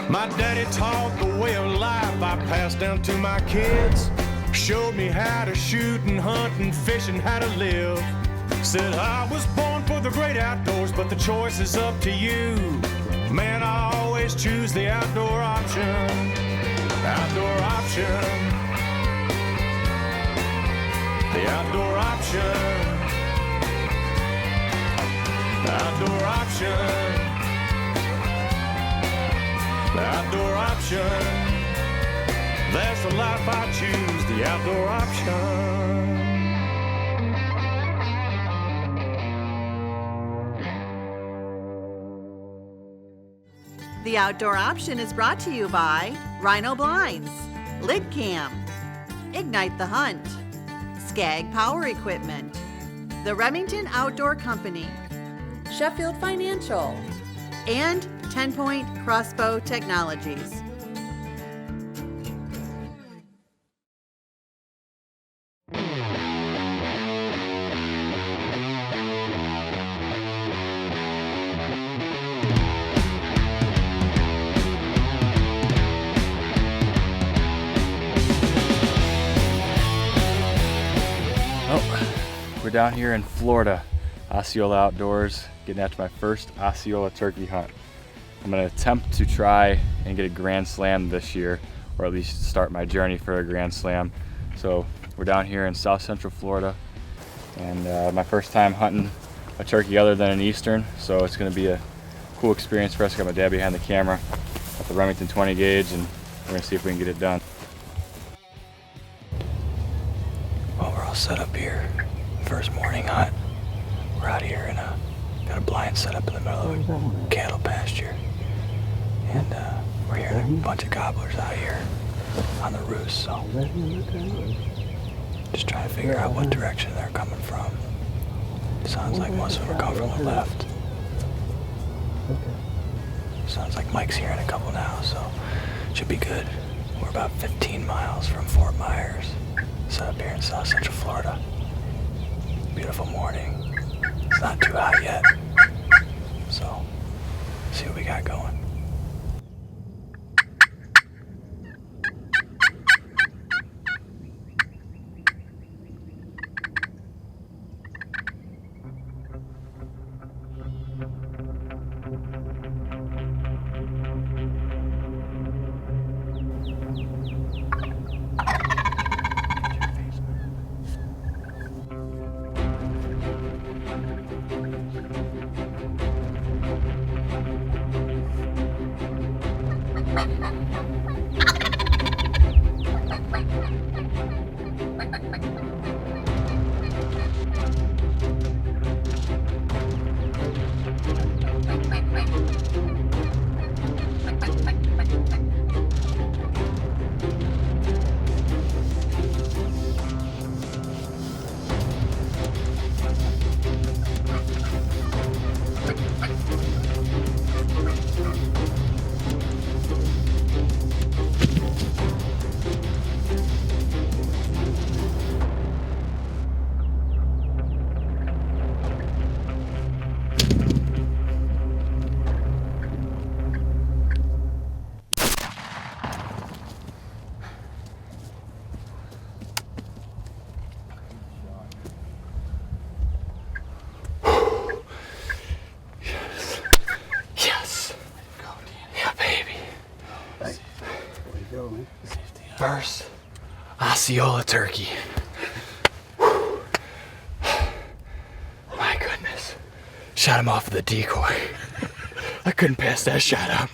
My daddy taught the way of life I passed down to my kids. Showed me how to shoot and hunt and fish and how to live. Said I was born for the great outdoors, but the choice is up to you. Man, I always choose the outdoor option. Outdoor option. The outdoor option. Outdoor option. The outdoor option. That's the life I choose, the outdoor option. The Outdoor Option is brought to you by Rhino Blinds, Lid Cam, Ignite the Hunt, Skag Power Equipment, the Remington Outdoor Company, Sheffield Financial, and 10 Point Crossbow Technologies. We're down here in Florida, Osceola Outdoors, getting after my first Osceola turkey hunt. I'm going to attempt to try and get a Grand Slam this year, or at least start my journey for a Grand Slam. So we're down here in South Central Florida, and my first time hunting a turkey other than an Eastern, so it's going to be a cool experience for us. Got my dad behind the camera at the Remington 20 gauge, and we're going to see if we can get it done. Well, we're all set up here. First morning hunt. We're out here and got a blind set up in the middle of a cattle pasture, and we're hearing a bunch of gobblers out here on the roost. So just trying to figure out what direction they're coming from. Sounds like most of them are coming from the left. Sounds like Mike's hearing a couple now, so should be good. We're about 15 miles from Fort Myers, set up here in South Central Florida. Beautiful morning. It's not too hot yet, so see what we got going. First Osceola turkey. Whew. My goodness. Shot him off with a decoy. I couldn't pass that shot up.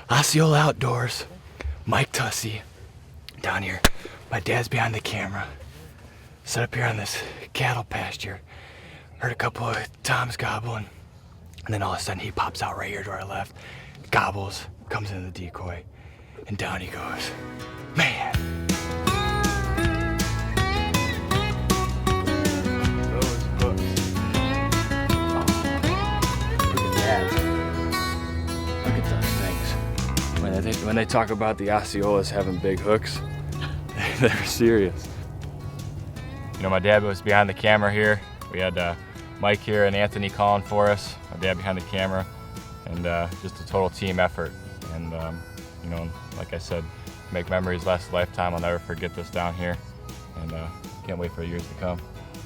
Osceola Outdoors, Mike Tussey, down here. My dad's behind the camera. Set up here on this cattle pasture. Heard a couple of toms gobbling. And then all of a sudden he pops out right here to our left. Gobbles, comes into the decoy. And down he goes. Man. Those hooks. Oh, look at that. Look at those things. When they talk about the Osceolas having big hooks, they're serious. You know, my dad was behind the camera here. We had Mike here and Anthony calling for us. My dad behind the camera. and just a total team effort. And you know, like I said, make memories last a lifetime. I'll never forget this down here, and can't wait for the years to come.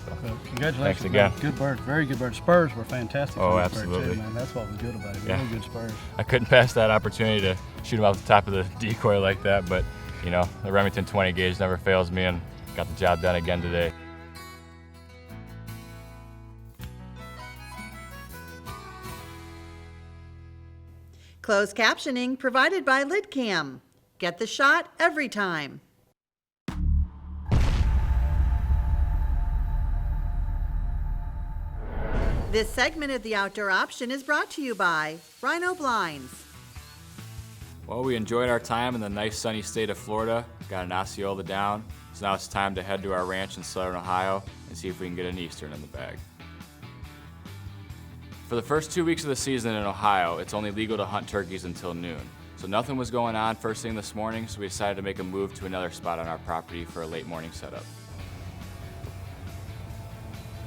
So, congratulations. Thanks again. Man. Good bird, very good bird. Spurs were fantastic. Oh, on this bird, absolutely. too, man. That's what was good about it. Yeah. Really good spurs. I couldn't pass that opportunity to shoot him off the top of the decoy like that, but you know, the Remington 20 gauge never fails me, and got the job done again today. Closed captioning provided by LidCam. Get the shot every time. This segment of the Outdoor Option is brought to you by Rhino Blinds. Well, we enjoyed our time in the nice sunny state of Florida, got an Osceola down, so now it's time to head to our ranch in southern Ohio and see if we can get an Eastern in the bag. For the first 2 weeks of the season in Ohio, it's only legal to hunt turkeys until noon. So nothing was going on first thing this morning, so we decided to make a move to another spot on our property for a late morning setup.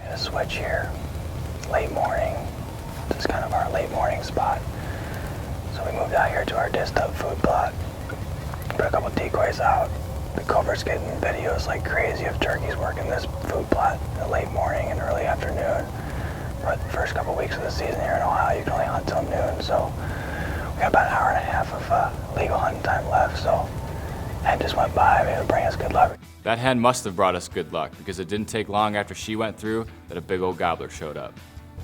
Hit a switch here, late morning. This is kind of our late morning spot. So we moved out here to our disc up food plot. Put a couple decoys out. The covert's getting videos like crazy of turkeys working this food plot in the late morning and early afternoon. But the first couple weeks of the season here in Ohio, you can only hunt till noon, so we got about an hour and a half of legal hunting time left, so that just went by. Maybe it'll bring us good luck. That hen must have brought us good luck, because it didn't take long after she went through that a big old gobbler showed up.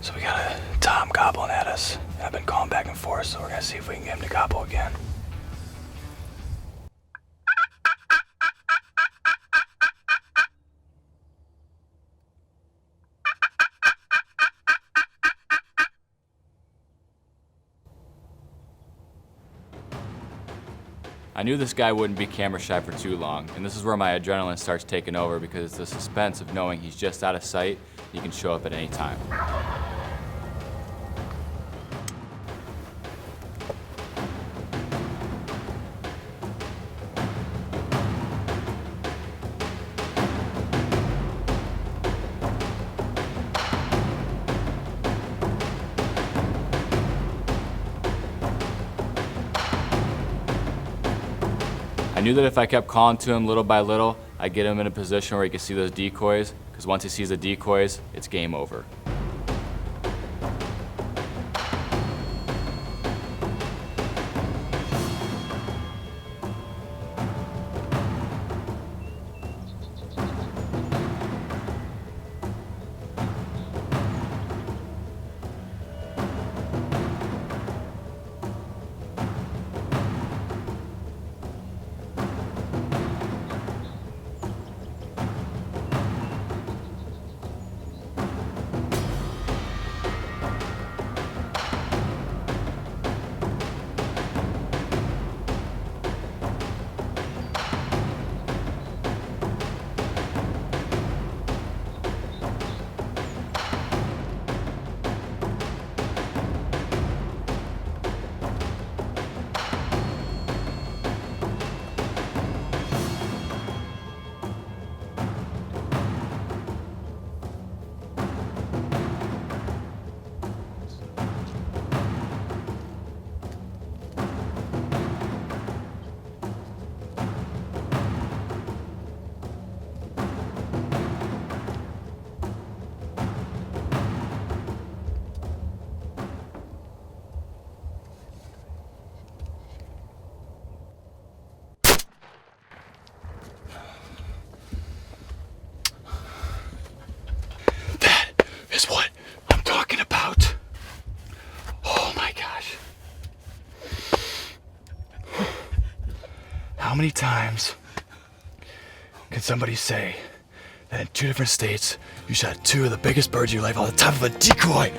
So we got a tom gobbling at us. I've been calling back and forth, so we're gonna see if we can get him to gobble again. I knew this guy wouldn't be camera shy for too long, and this is where my adrenaline starts taking over, because it's the suspense of knowing he's just out of sight, he can show up at any time. I knew that if I kept calling to him little by little, I'd get him in a position where he could see those decoys, because once he sees the decoys, it's game over. Is what I'm talking about. Oh my gosh. How many times can somebody say that in 2 different states you shot 2 of the biggest birds of your life on the top of a decoy?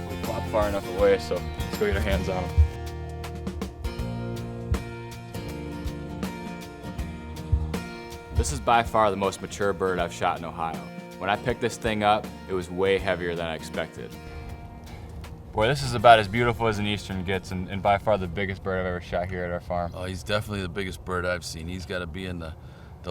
We flopped far enough away, so let's go get our hands on him. This is by far the most mature bird I've shot in Ohio. When I picked this thing up, it was way heavier than I expected. Boy, this is about as beautiful as an Eastern gets, and by far the biggest bird I've ever shot here at our farm. Oh, he's definitely the biggest bird I've seen. He's got to be in the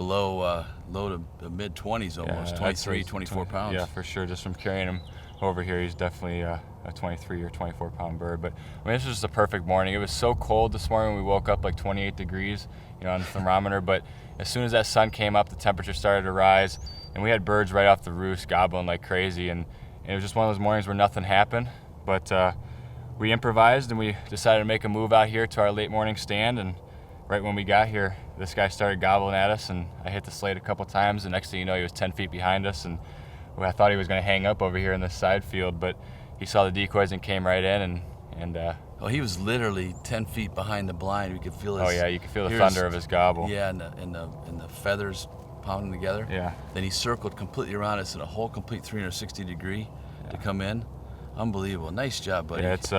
low to mid 20s almost, 23, 24 pounds. Yeah, for sure. Just from carrying him over here, he's definitely a 23 or 24 pound bird. But I mean, this was just a perfect morning. It was so cold this morning when we woke up, like 28 degrees, on the thermometer. But as soon as that sun came up, the temperature started to rise, and we had birds right off the roost gobbling like crazy. And it was just one of those mornings where nothing happened. But we improvised, and we decided to make a move out here to our late morning stand. And right when we got here, this guy started gobbling at us, and I hit the slate a couple times. And next thing you know, he was 10 feet behind us, and I thought he was going to hang up over here in this side field, but he saw the decoys and came right in, and oh, he was literally 10 feet behind the blind. We could feel his. Oh yeah, you could feel the thunder of his gobble. Yeah, and the feathers pounding together. Yeah. Then he circled completely around us in a whole complete 360 degree to come in. Unbelievable. Nice job, buddy. Yeah, it's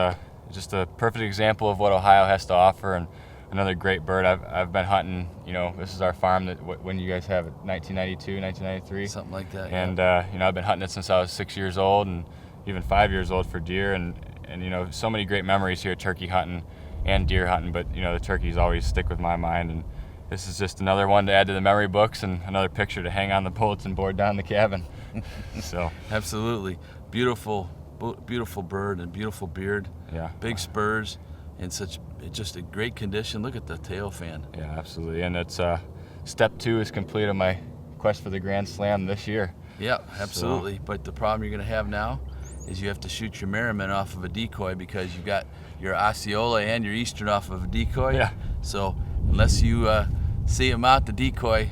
just a perfect example of what Ohio has to offer, and another great bird. I've been hunting. This is our farm that when you guys have it, 1992, 1993, something like that. And I've been hunting it since I was 6 years old, and even 5 years old for deer, and so many great memories here turkey hunting and deer hunting. But the turkeys always stick with my mind, and this is just another one to add to the memory books and another picture to hang on the bulletin board down in the cabin. So absolutely beautiful bird and beautiful beard. Yeah. Big spurs and just a great condition. Look at the tail fan. Yeah, absolutely. And it's step 2 is complete on my quest for the Grand Slam this year. Yeah, absolutely. But the problem you're going to have now is you have to shoot your Merriman off of a decoy because you've got your Osceola and your Eastern off of a decoy. Yeah. So unless you see him out the decoy,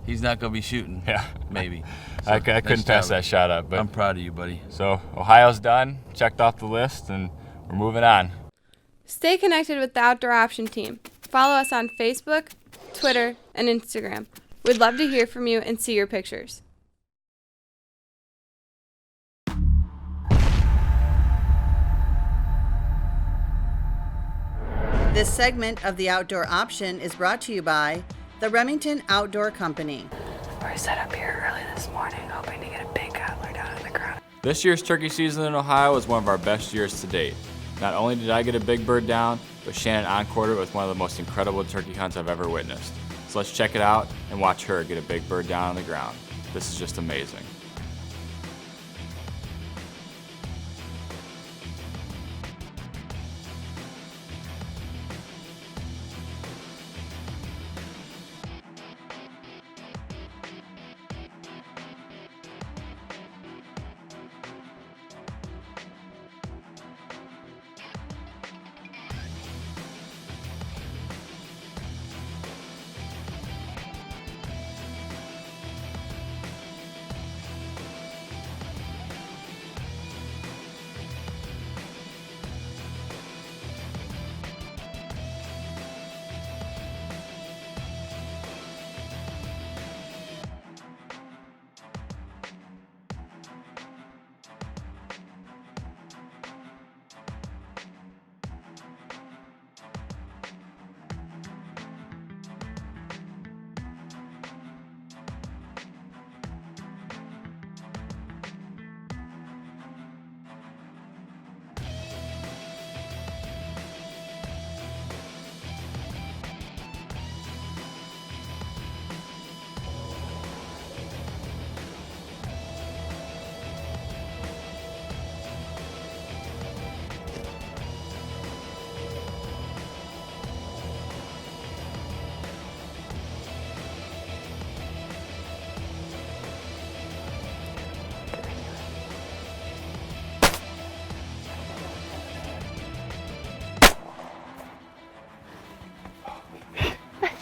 he's not going to be shooting. Yeah. Maybe. So I couldn't pass that shot up. But I'm proud of you, buddy. So Ohio's done, checked off the list, and we're moving on. Stay connected with the Outdoor Option team. Follow us on Facebook, Twitter, and Instagram. We'd love to hear from you and see your pictures. This segment of the Outdoor Option is brought to you by the Remington Outdoor Company. We set up here early this morning, hoping to get a big gobbler down on the ground. This year's turkey season in Ohio was one of our best years to date. Not only did I get a big bird down, but Shannon encored it with one of the most incredible turkey hunts I've ever witnessed. So let's check it out and watch her get a big bird down on the ground. This is just amazing.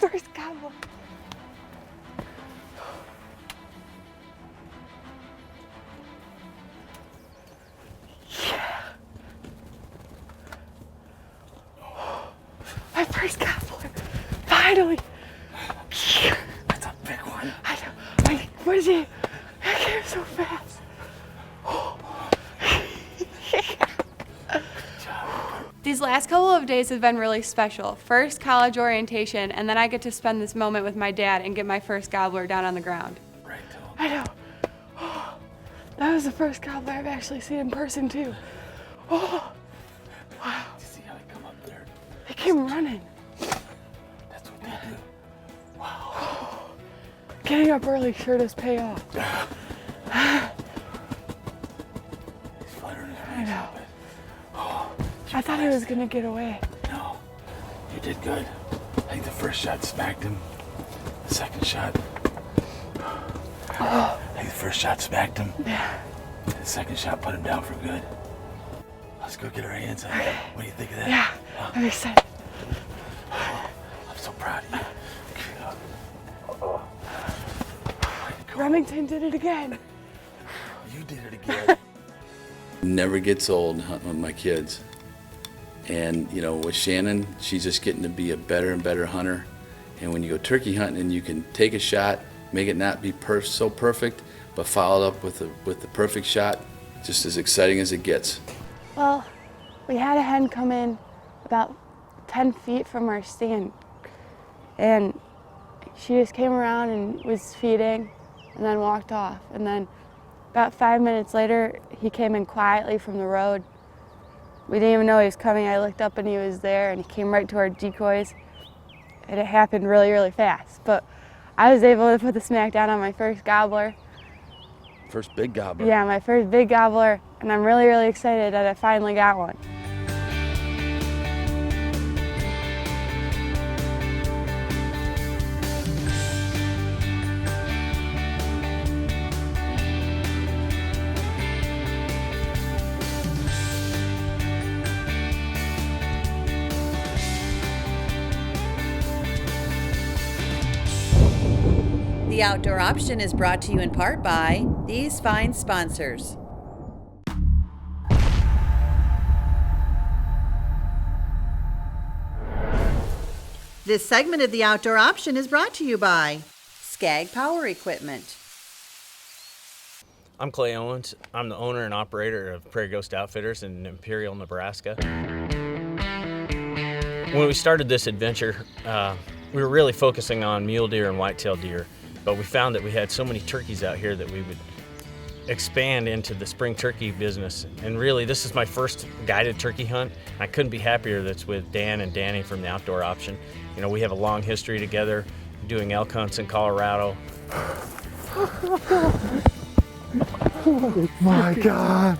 First gobbler. Yeah. My first gobbler. Finally. That's a big one. I know. What is he? I came so fast. These last couple of days have been really special. First, college orientation, and then I get to spend this moment with my dad and get my first gobbler down on the ground. Right. I know. That was the first gobbler I've actually seen in person, too. Oh, wow. Did you see how he come up there? He came running. That's what they do. Wow. getting up early sure does pay off. He's fluttering his I wings know. a bit. Oh, I thought he was gonna get away. no, you did good. I think the first shot smacked him. The second shot, I think the first shot smacked him. Yeah. The second shot put him down for good. Let's go get our hands on it. What do you think of that? Yeah, I'm excited. I'm so proud of you. Remington did it again. You did it again. Never gets old hunting with my kids. And, you know, with Shannon, she's just getting to be a better and better hunter. And when you go turkey hunting and you can take a shot, make it not be so perfect, but follow it up with the perfect shot, just as exciting as it gets. Well, we had a hen come in about 10 feet from our stand. And she just came around and was feeding and then walked off. And then about 5 minutes later, he came in quietly from the road. We didn't even know he was coming. I looked up and he was there, and he came right to our decoys. And it happened really, really fast. But I was able to put the smack down on my first gobbler. First big gobbler. Yeah, my first big gobbler, and I'm really, really excited that I finally got one. The Outdoor Option is brought to you in part by these fine sponsors. This segment of The Outdoor Option is brought to you by Skag Power Equipment. I'm Clay Owens. I'm the owner and operator of Prairie Ghost Outfitters in Imperial, Nebraska. When we started this adventure, we were really focusing on mule deer and whitetail deer, but we found that we had so many turkeys out here that we would expand into the spring turkey business. And really, this is my first guided turkey hunt. I couldn't be happier that's with Dan and Danny from the Outdoor Option. You know, we have a long history together doing elk hunts in Colorado. Oh my God.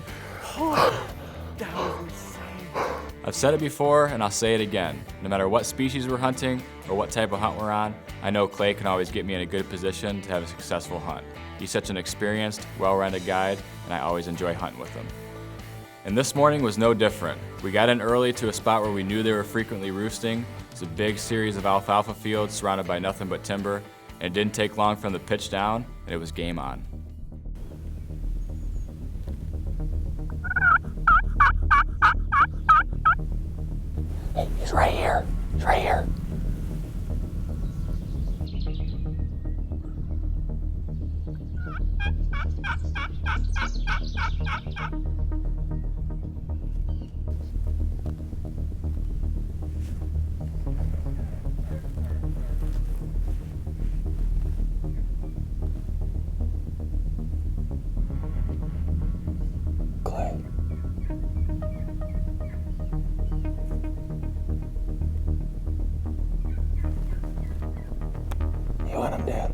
That was insane. I've said it before and I'll say it again. No matter what species we're hunting or what type of hunt we're on, I know Clay can always get me in a good position to have a successful hunt. He's such an experienced, well-rounded guide, and I always enjoy hunting with him. And this morning was no different. We got in early to a spot where we knew they were frequently roosting. It's a big series of alfalfa fields surrounded by nothing but timber, and it didn't take long from the pitch down, and it was game on. Hey, he's right here. He's right here. Clay. You want him, Dad?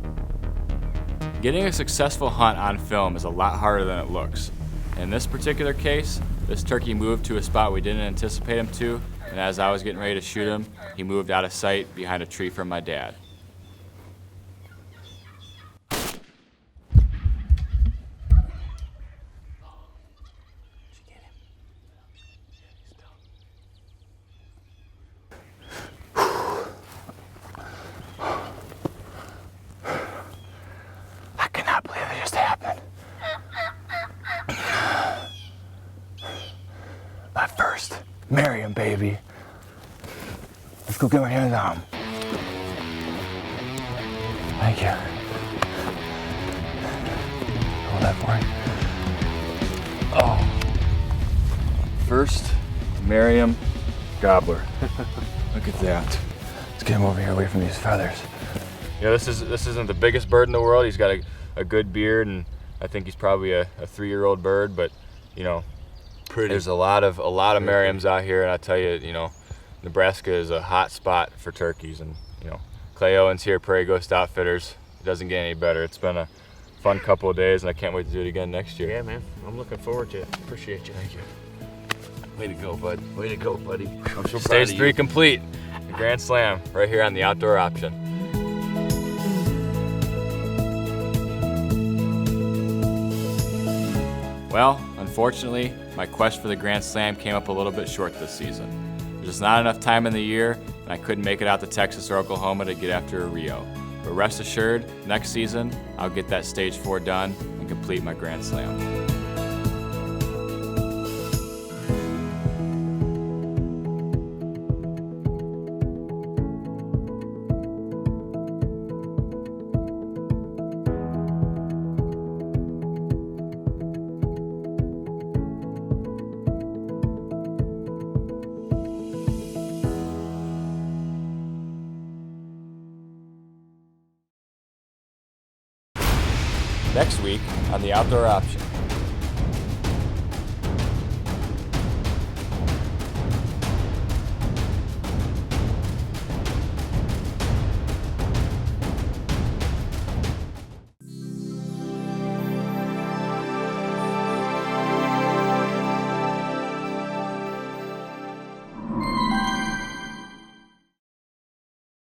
Getting a successful hunt on film is a lot harder than it looks. In this particular case, this turkey moved to a spot we didn't anticipate him to, and as I was getting ready to shoot him, he moved out of sight behind a tree from my dad. I cannot believe it just happened. My first. Marry him, baby. Let's go get my hands on him. Thank you. Hold that for me. First, Miriam Gobbler. Look at that. Let's get him over here away from these feathers. You know, this isn't the biggest bird in the world. He's got a good beard, and I think he's probably a 3-year-old bird. But you know, there's a lot of Merriams out here, and I tell you, you know, Nebraska is a hot spot for turkeys. And you know, Clay Owens here, Prairie Ghost Outfitters, doesn't get any better. It's been a fun couple of days, and I can't wait to do it again next year. Yeah, man. I'm looking forward to it. Appreciate you. Thank you. Way to go, bud. Way to go, buddy. I'm so proud Stage of 3 you. complete. The Grand Slam right here on the Outdoor Option. Well, unfortunately, my quest for the Grand Slam came up a little bit short this season. There's just not enough time in the year, and I couldn't make it out to Texas or Oklahoma to get after a Rio. But rest assured, next season, I'll get that Stage 4 done and complete my Grand Slam. Next week on the Outdoor Option.